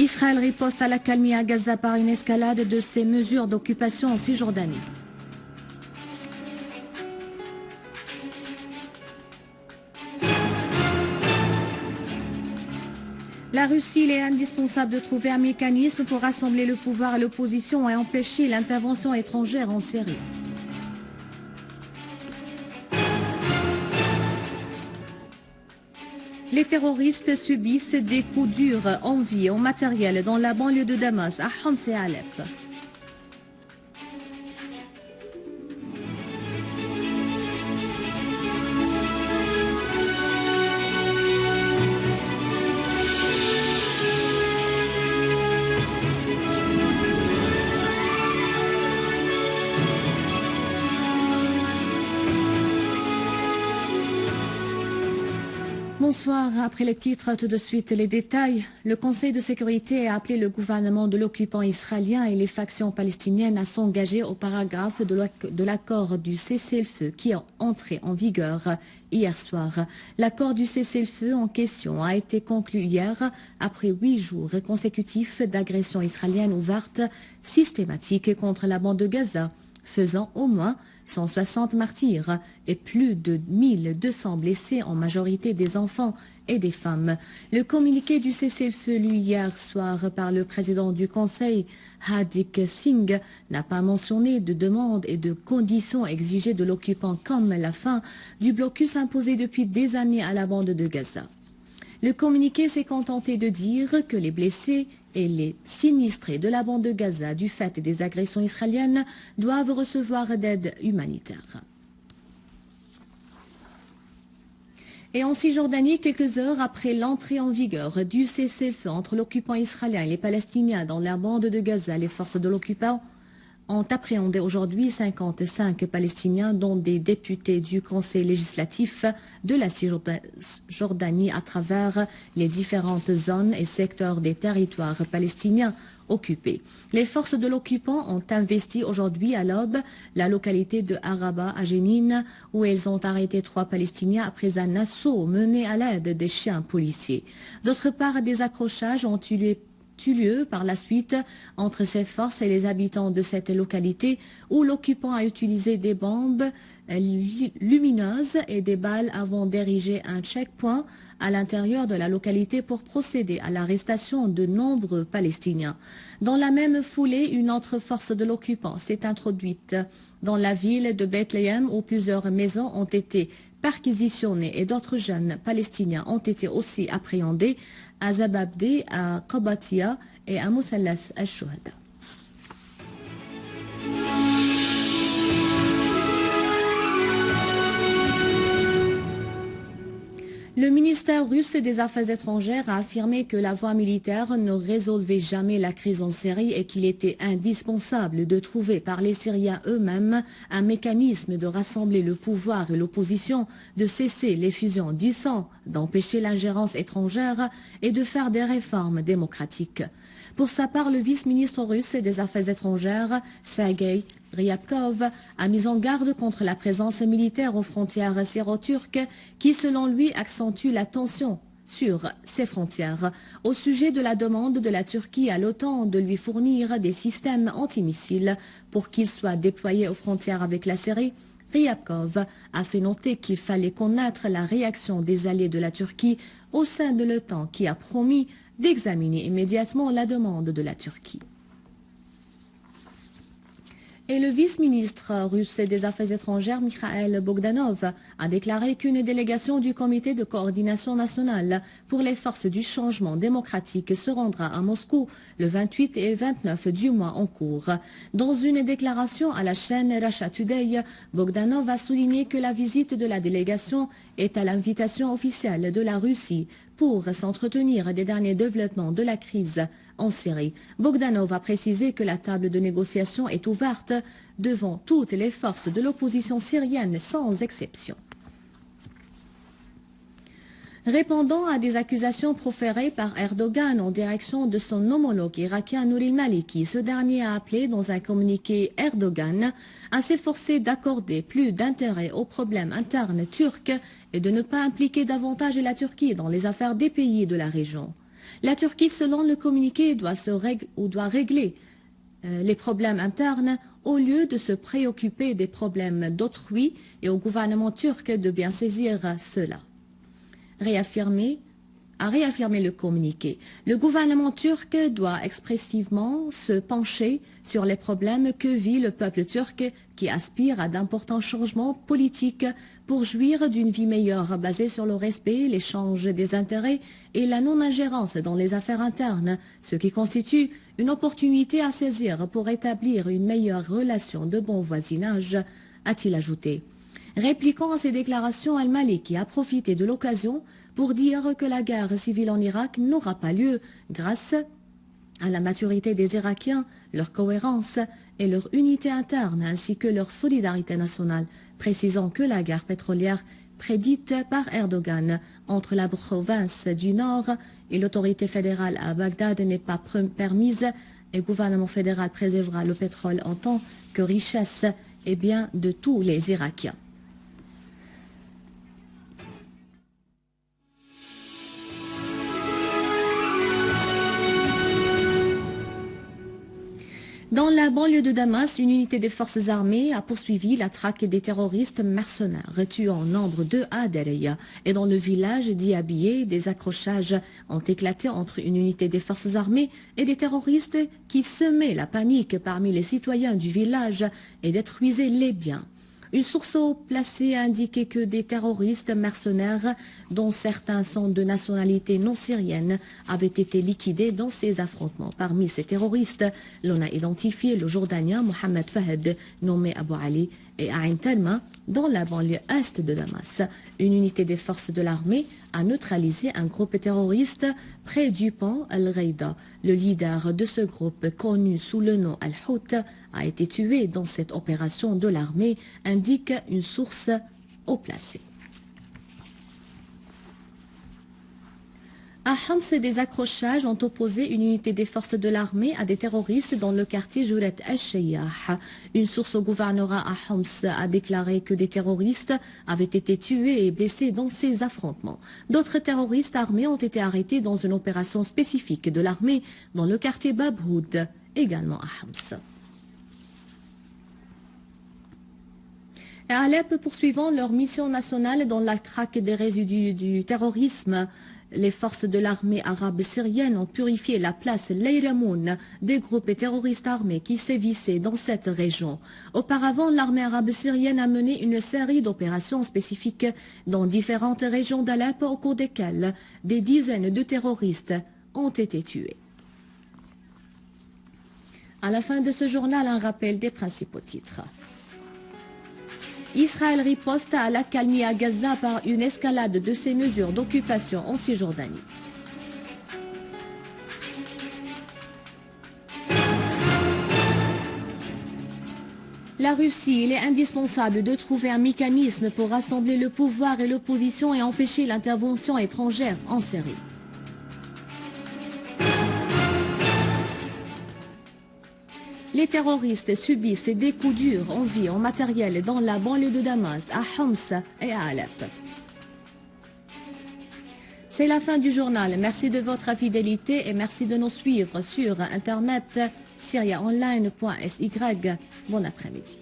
Israël riposte à l'accalmie à Gaza par une escalade de ses mesures d'occupation en Cisjordanie. La Russie, il est indispensable de trouver un mécanisme pour rassembler le pouvoir et l'opposition et empêcher l'intervention étrangère en Syrie. Les terroristes subissent des coups durs en vie et en matériel dans la banlieue de Damas, à Homs et à Alep. Bonsoir. Après les titres, tout de suite les détails. Le Conseil de sécurité a appelé le gouvernement de l'occupant israélien et les factions palestiniennes à s'engager au paragraphe de l'accord du cessez-le-feu qui est entré en vigueur hier soir. L'accord du cessez-le-feu en question a été conclu hier après 8 jours consécutifs d'agressions israéliennes ouvertes systématiques contre la bande de Gaza, faisant au moins 160 martyrs et plus de 1200 blessés, en majorité des enfants et des femmes. Le communiqué du cessez-le-feu lu hier soir par le président du Conseil, Hardeep Singh, n'a pas mentionné de demandes et de conditions exigées de l'occupant comme la fin du blocus imposé depuis des années à la bande de Gaza. Le communiqué s'est contenté de dire que les blessés et les sinistrés de la bande de Gaza du fait des agressions israéliennes doivent recevoir d'aide humanitaire. Et en Cisjordanie, quelques heures après l'entrée en vigueur du cessez-le-feu entre l'occupant israélien et les Palestiniens dans la bande de Gaza, les forces de l'occupant ont appréhendé aujourd'hui 55 Palestiniens, dont des députés du Conseil législatif de la Cisjordanie à travers les différentes zones et secteurs des territoires palestiniens occupés. Les forces de l'occupant ont investi aujourd'hui à l'aube la localité de Araba à Jénine, où elles ont arrêté 3 Palestiniens après un assaut mené à l'aide des chiens policiers. D'autre part, des accrochages ont eu lieu par la suite entre ces forces et les habitants de cette localité, où l'occupant a utilisé des bombes lumineuses et des balles avant d'ériger un checkpoint à l'intérieur de la localité pour procéder à l'arrestation de nombreux Palestiniens. Dans la même foulée, une autre force de l'occupant s'est introduite dans la ville de Bethléem, où plusieurs maisons ont été perquisitionnées et d'autres jeunes Palestiniens ont été aussi appréhendés à Zababdé, à Qabatia et à Moussalas al-Shuhada. Le ministère russe des Affaires étrangères a affirmé que la voie militaire ne résolvait jamais la crise en Syrie et qu'il était indispensable de trouver par les Syriens eux-mêmes un mécanisme de rassembler le pouvoir et l'opposition, de cesser l'effusion du sang, d'empêcher l'ingérence étrangère et de faire des réformes démocratiques. Pour sa part, le vice-ministre russe des Affaires étrangères, Sergei Ryabkov, a mis en garde contre la présence militaire aux frontières syro-turques qui, selon lui, accentue la tension sur ses frontières. Au sujet de la demande de la Turquie à l'OTAN de lui fournir des systèmes antimissiles pour qu'ils soient déployés aux frontières avec la Syrie, Ryabkov a fait noter qu'il fallait connaître la réaction des alliés de la Turquie au sein de l'OTAN, qui a promis d'examiner immédiatement la demande de la Turquie. Et le vice-ministre russe des Affaires étrangères, Mikhail Bogdanov, a déclaré qu'une délégation du Comité de coordination nationale pour les forces du changement démocratique se rendra à Moscou le 28 et 29 du mois en cours. Dans une déclaration à la chaîne Russia Today, Bogdanov a souligné que la visite de la délégation est à l'invitation officielle de la Russie pour s'entretenir des derniers développements de la crise en Syrie. Bogdanov a précisé que la table de négociation est ouverte devant toutes les forces de l'opposition syrienne sans exception. Répondant à des accusations proférées par Erdogan en direction de son homologue irakien Nouri al-Maliki, ce dernier a appelé dans un communiqué Erdogan à s'efforcer d'accorder plus d'intérêt aux problèmes internes turcs et de ne pas impliquer davantage la Turquie dans les affaires des pays de la région. La Turquie, selon le communiqué, doit régler les problèmes internes au lieu de se préoccuper des problèmes d'autrui et au gouvernement turc de bien saisir cela. A réaffirmé le communiqué. Le gouvernement turc doit expressivement se pencher sur les problèmes que vit le peuple turc qui aspire à d'importants changements politiques pour jouir d'une vie meilleure basée sur le respect, l'échange des intérêts et la non-ingérence dans les affaires internes, ce qui constitue une opportunité à saisir pour établir une meilleure relation de bon voisinage, a-t-il ajouté. Répliquant à ces déclarations, Al-Maliki a profité de l'occasion pour dire que la guerre civile en Irak n'aura pas lieu grâce à la maturité des Irakiens, leur cohérence et leur unité interne ainsi que leur solidarité nationale, précisant que la guerre pétrolière prédite par Erdogan entre la province du Nord et l'autorité fédérale à Bagdad n'est pas permise et le gouvernement fédéral préservera le pétrole en tant que richesse et bien de tous les Irakiens. Dans la banlieue de Damas, une unité des forces armées a poursuivi la traque des terroristes mercenaires, tuant nombre d'eux à Dereya. Et dans le village d'Iabié, des accrochages ont éclaté entre une unité des forces armées et des terroristes qui semaient la panique parmi les citoyens du village et détruisaient les biens. Une source haut placée a indiqué que des terroristes mercenaires, dont certains sont de nationalité non syrienne, avaient été liquidés dans ces affrontements. Parmi ces terroristes, l'on a identifié le Jordanien Mohamed Fahed, nommé Abu Ali, et Ain Talma, dans la banlieue est de Damas. Une unité des forces de l'armée a neutralisé un groupe terroriste près du pont Al-Ghaïda. Le leader de ce groupe, connu sous le nom Al-Hout, a été tué dans cette opération de l'armée, indique une source haut placée. À Homs, des accrochages ont opposé une unité des forces de l'armée à des terroristes dans le quartier Jouret al-Shayyah. Une source au gouvernorat à Homs a déclaré que des terroristes avaient été tués et blessés dans ces affrontements. D'autres terroristes armés ont été arrêtés dans une opération spécifique de l'armée dans le quartier Babhoud, également à Homs. Et à Alep, poursuivant leur mission nationale dans la traque des résidus du terrorisme, les forces de l'armée arabe syrienne ont purifié la place Leiramoun des groupes terroristes armés qui sévissaient dans cette région. Auparavant, l'armée arabe syrienne a mené une série d'opérations spécifiques dans différentes régions d'Alep au cours desquelles des dizaines de terroristes ont été tués. À la fin de ce journal, un rappel des principaux titres. Israël riposte à l'accalmie à Gaza par une escalade de ses mesures d'occupation en Cisjordanie. La Russie, il est indispensable de trouver un mécanisme pour rassembler le pouvoir et l'opposition et empêcher l'intervention étrangère en Syrie. Les terroristes subissent des coups durs en vie, en matériel dans la banlieue de Damas, à Homs et à Alep. C'est la fin du journal. Merci de votre fidélité et merci de nous suivre sur Internet syriaonline.sy. Bon après-midi.